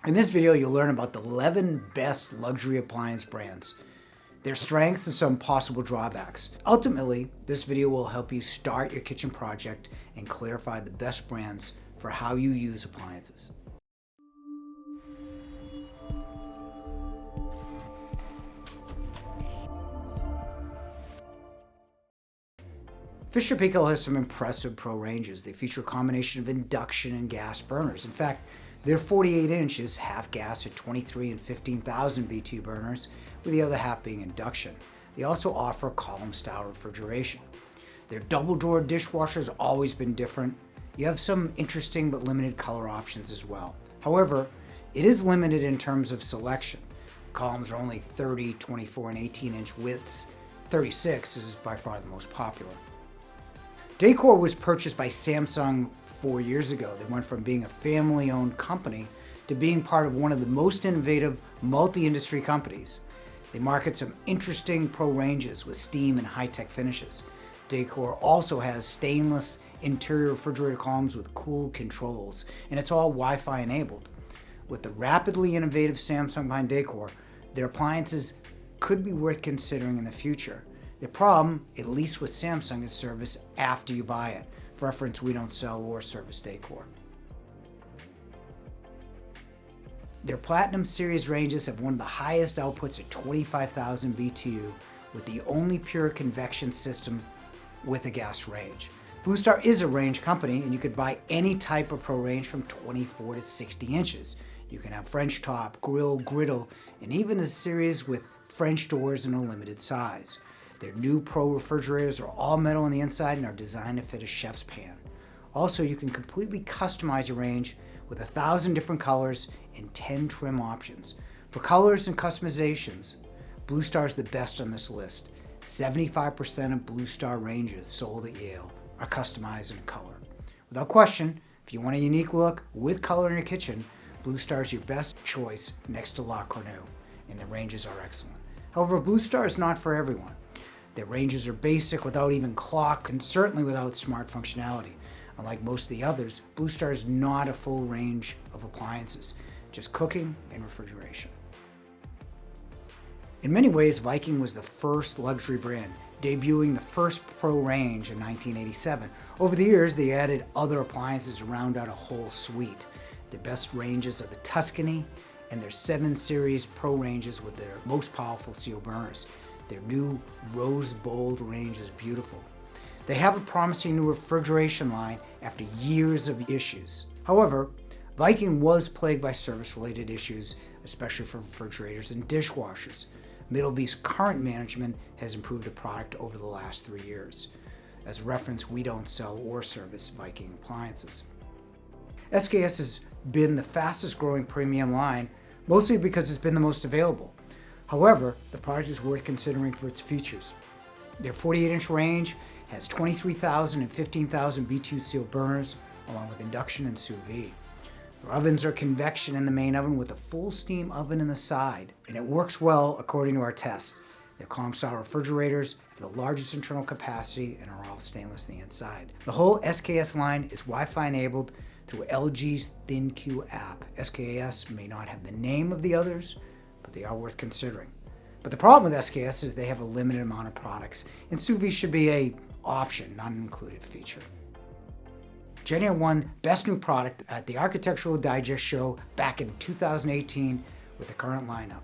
In this video, you'll learn about the 11 best luxury appliance brands, their strengths and some possible drawbacks. Ultimately, this video will help you start your kitchen project and clarify the best brands for how you use appliances. Fisher Paykel has some impressive pro ranges. They feature a combination of induction and gas burners. In fact, their 48 inches half gas at 23 and 15,000 BTU burners, with the other half being induction. They also offer column style refrigeration. Their double door dishwasher has always been different. You have some interesting but limited color options as well. However, it is limited in terms of selection. The columns are only 30, 24, and 18 inch widths. 36 is by far the most popular. Dacor was purchased by Samsung 4 years ago. They went from being a family-owned company to being part of one of the most innovative multi-industry companies. They market some interesting pro ranges with steam and high-tech finishes. Dacor also has stainless interior refrigerator columns with cool controls, and it's all Wi-Fi enabled. With the rapidly innovative Samsung behind Dacor, their appliances could be worth considering in the future. The problem, at least with Samsung, is service after you buy it. For reference, we don't sell or service Dacor. Their Platinum Series ranges have one of the highest outputs at 25,000 BTU, with the only pure convection system with a gas range. BlueStar is a range company, and you could buy any type of pro range from 24 to 60 inches. You can have French top, grill, griddle, and even a series with French doors in a limited size. Their new Pro refrigerators are all metal on the inside and are designed to fit a chef's pan. Also, you can completely customize your range with 1,000 different colors and 10 trim options. For colors and customizations, BlueStar is the best on this list. 75% of BlueStar ranges sold at Yale are customized in color. Without question, if you want a unique look with color in your kitchen, BlueStar is your best choice next to Cornue, and the ranges are excellent. However, BlueStar is not for everyone. Their ranges are basic without even clock and certainly without smart functionality. Unlike most of the others, BlueStar is not a full range of appliances, just cooking and refrigeration. In many ways, Viking was the first luxury brand, debuting the first Pro range in 1987. Over the years, they added other appliances to round out a whole suite. Their best ranges are the Tuscany and their 7 Series Pro ranges with their most powerful CO burners. Their new Rose Bold range is beautiful. They have a promising new refrigeration line after years of issues. However, Viking was plagued by service-related issues, especially for refrigerators and dishwashers. Middleby's current management has improved the product over the last 3 years. As a reference, we don't sell or service Viking appliances. SKS has been the fastest growing premium line, mostly because it's been the most available. However, the product is worth considering for its features. Their 48-inch range has 23,000 and 15,000 BTU sealed burners, along with induction and sous vide. Their ovens are convection in the main oven with a full steam oven in the side, and it works well according to our tests. Their column style refrigerators have the largest internal capacity and are all stainless on the inside. The whole SKS line is Wi-Fi enabled through LG's ThinQ app. SKS may not have the name of the others, but they are worth considering. But the problem with SKS is they have a limited amount of products, and sous vide should be an option, not an included feature. JennAir won Best New Product at the Architectural Digest show back in 2018 with the current lineup.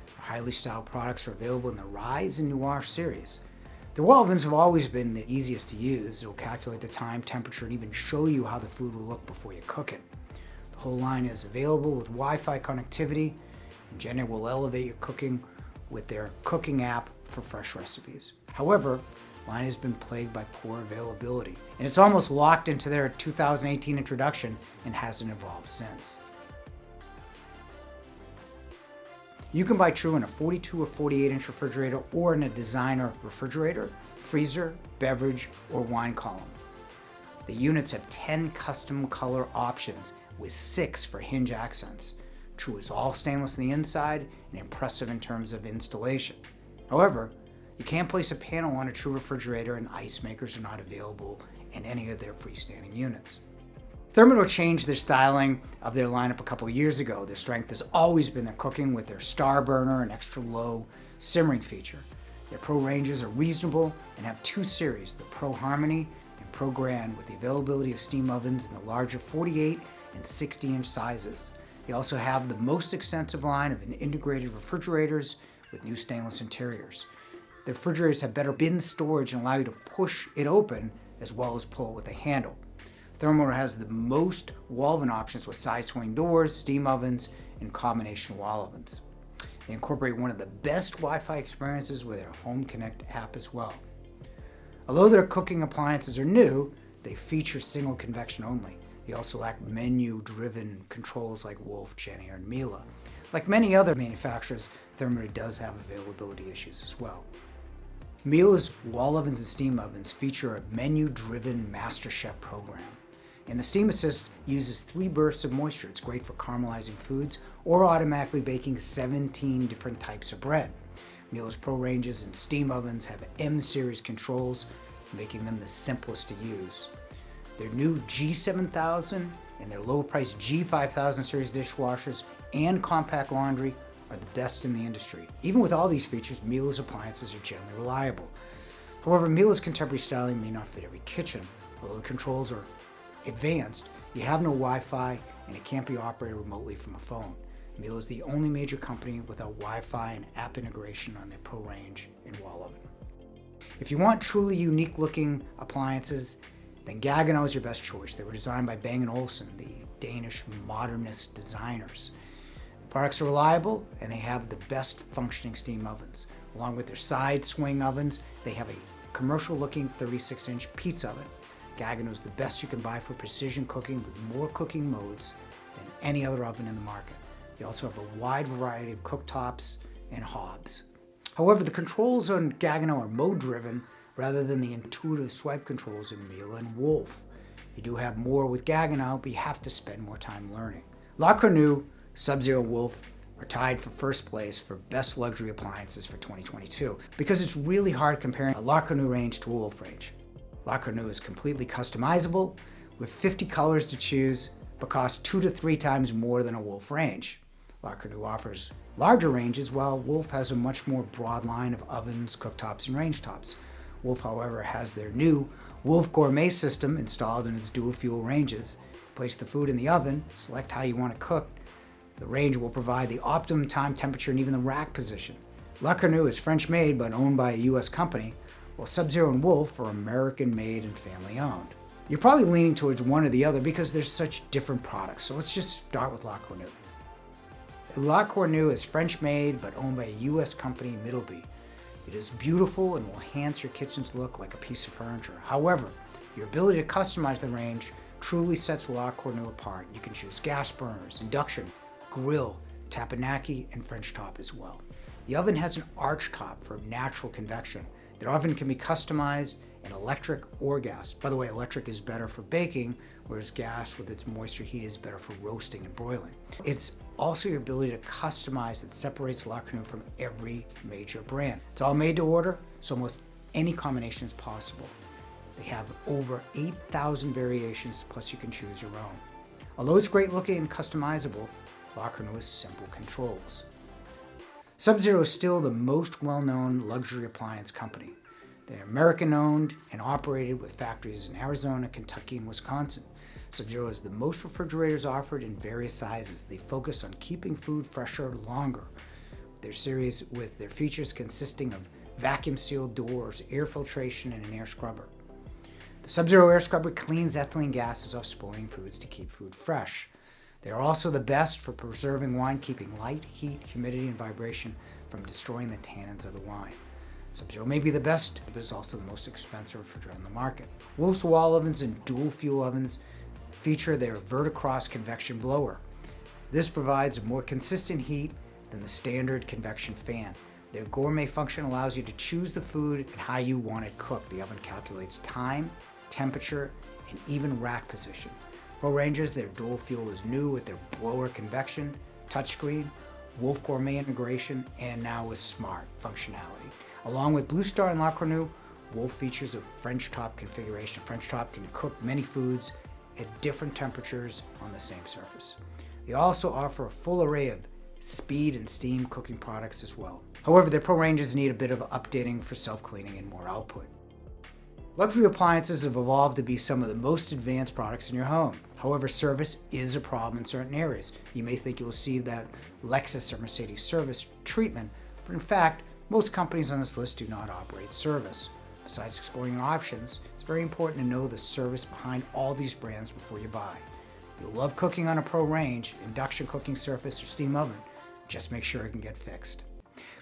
Their highly styled products are available in the Rise and Noir series. Their wall ovens have always been the easiest to use. It will calculate the time, temperature, and even show you how the food will look before you cook it. The whole line is available with Wi-Fi connectivity, and JennAir will elevate your cooking with their cooking app for fresh recipes. However, the line has been plagued by poor availability, and it's almost locked into their 2018 introduction and hasn't evolved since. You can buy True in a 42 or 48-inch refrigerator or in a designer refrigerator, freezer, beverage, or wine column. The units have 10 custom color options with 6 for hinge accents. True is all stainless on the inside and impressive in terms of installation. However, you can't place a panel on a True refrigerator, and ice makers are not available in any of their freestanding units. Thermador changed their styling of their lineup a couple years ago. Their strength has always been their cooking with their star burner and extra low simmering feature. Their Pro ranges are reasonable and have two series, the Pro Harmony and Pro Grand, with the availability of steam ovens in the larger 48 and 60-inch sizes. They also have the most extensive line of integrated refrigerators with new stainless interiors. The refrigerators have better bin storage and allow you to push it open as well as pull it with a handle. Thermador has the most wall oven options with side swing doors, steam ovens, and combination wall ovens. They incorporate one of the best Wi-Fi experiences with their Home Connect app as well. Although their cooking appliances are new, they feature single convection only. They also lack menu-driven controls like Wolf, JennAir, and Miele. Like many other manufacturers, Thermador does have availability issues as well. Miele's wall ovens and steam ovens feature a menu-driven Master Chef program. And the Steam Assist uses 3 bursts of moisture. It's great for caramelizing foods or automatically baking 17 different types of bread. Miele's Pro ranges and steam ovens have M-series controls, making them the simplest to use. Their new G7000 and their low-priced G5000 series dishwashers and compact laundry are the best in the industry. Even with all these features, Miele's appliances are generally reliable. However, Miele's contemporary styling may not fit every kitchen. Although the controls are advanced, you have no Wi-Fi and it can't be operated remotely from a phone. Miele is the only major company without Wi-Fi and app integration on their Pro range and wall oven. If you want truly unique looking appliances, then Gaggenau is your best choice. They were designed by Bang & Olufsen, the Danish modernist designers. The products are reliable and they have the best functioning steam ovens. Along with their side swing ovens, they have a commercial looking 36-inch pizza oven. Gaggenau is the best you can buy for precision cooking with more cooking modes than any other oven in the market. They also have a wide variety of cooktops and hobs. However, the controls on Gaggenau are mode-driven rather than the intuitive swipe controls in Miele and Wolf. You do have more with Gaggenau, but you have to spend more time learning. Cornue, Sub-Zero, Wolf are tied for first place for best luxury appliances for 2022 because it's really hard comparing a Cornue range to a Wolf range. Cornue is completely customizable with 50 colors to choose, but costs 2 to 3 times more than a Wolf range. Cornue offers larger ranges, while Wolf has a much more broad line of ovens, cooktops, and range tops. Wolf, however, has their new Wolf Gourmet system installed in its dual fuel ranges. Place the food in the oven, select how you want it cooked. The range will provide the optimum time, temperature, and even the rack position. Cornue is French-made but owned by a U.S. company, while Sub-Zero and Wolf are American-made and family-owned. You're probably leaning towards one or the other because they're such different products, so let's just start with Cornue. Cornue is French-made but owned by a U.S. company, Miele. It is beautiful and will enhance your kitchen's look like a piece of furniture. However, your ability to customize the range truly sets Cornue apart. You can choose gas burners, induction, grill, tapenaki, and French top as well. The oven has an arch top for natural convection. The oven can be customized in electric or gas. By the way, electric is better for baking, whereas gas with its moisture heat is better for roasting and broiling. It's also your ability to customize that separates Cornue from every major brand. It's all made to order, so almost any combination is possible. They have over 8,000 variations, plus you can choose your own. Although it's great looking and customizable, Cornue has simple controls. Sub-Zero is still the most well-known luxury appliance company. They're American-owned and operated with factories in Arizona, Kentucky, and Wisconsin. Sub-Zero has the most refrigerators offered in various sizes. They focus on keeping food fresher longer. Their series with their features consisting of vacuum-sealed doors, air filtration, and an air scrubber. The Sub-Zero air scrubber cleans ethylene gases off spoiling foods to keep food fresh. They are also the best for preserving wine, keeping light, heat, humidity, and vibration from destroying the tannins of the wine. Sub-Zero may be the best, but is also the most expensive refrigerator on the market. Wolf's wall ovens and dual fuel ovens feature their Verticross convection blower. This provides a more consistent heat than the standard convection fan. Their gourmet function allows you to choose the food and how you want it cooked. The oven calculates time, temperature, and even rack position. Pro ranges, their dual fuel is new with their blower convection, touchscreen, Wolf Gourmet integration, and now with smart functionality. Along with BlueStar and Cornue, Wolf features a French top configuration. French top can cook many foods at different temperatures on the same surface. They also offer a full array of speed and steam cooking products as well. However, their pro ranges need a bit of updating for self-cleaning and more output. Luxury appliances have evolved to be some of the most advanced products in your home. However, service is a problem in certain areas. You may think you will see that Lexus or Mercedes service treatment, but in fact, most companies on this list do not operate service. Besides exploring your options, it's very important to know the service behind all these brands before you buy. You'll love cooking on a pro range, induction cooking surface, or steam oven. Just make sure it can get fixed.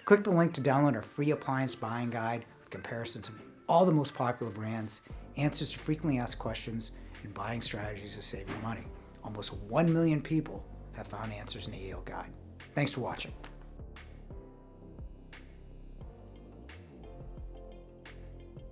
Click the link to download our free appliance buying guide with comparisons of all the most popular brands, answers to frequently asked questions, and buying strategies to save you money. Almost 1 million people have found answers in the Yale guide. Thanks for watching.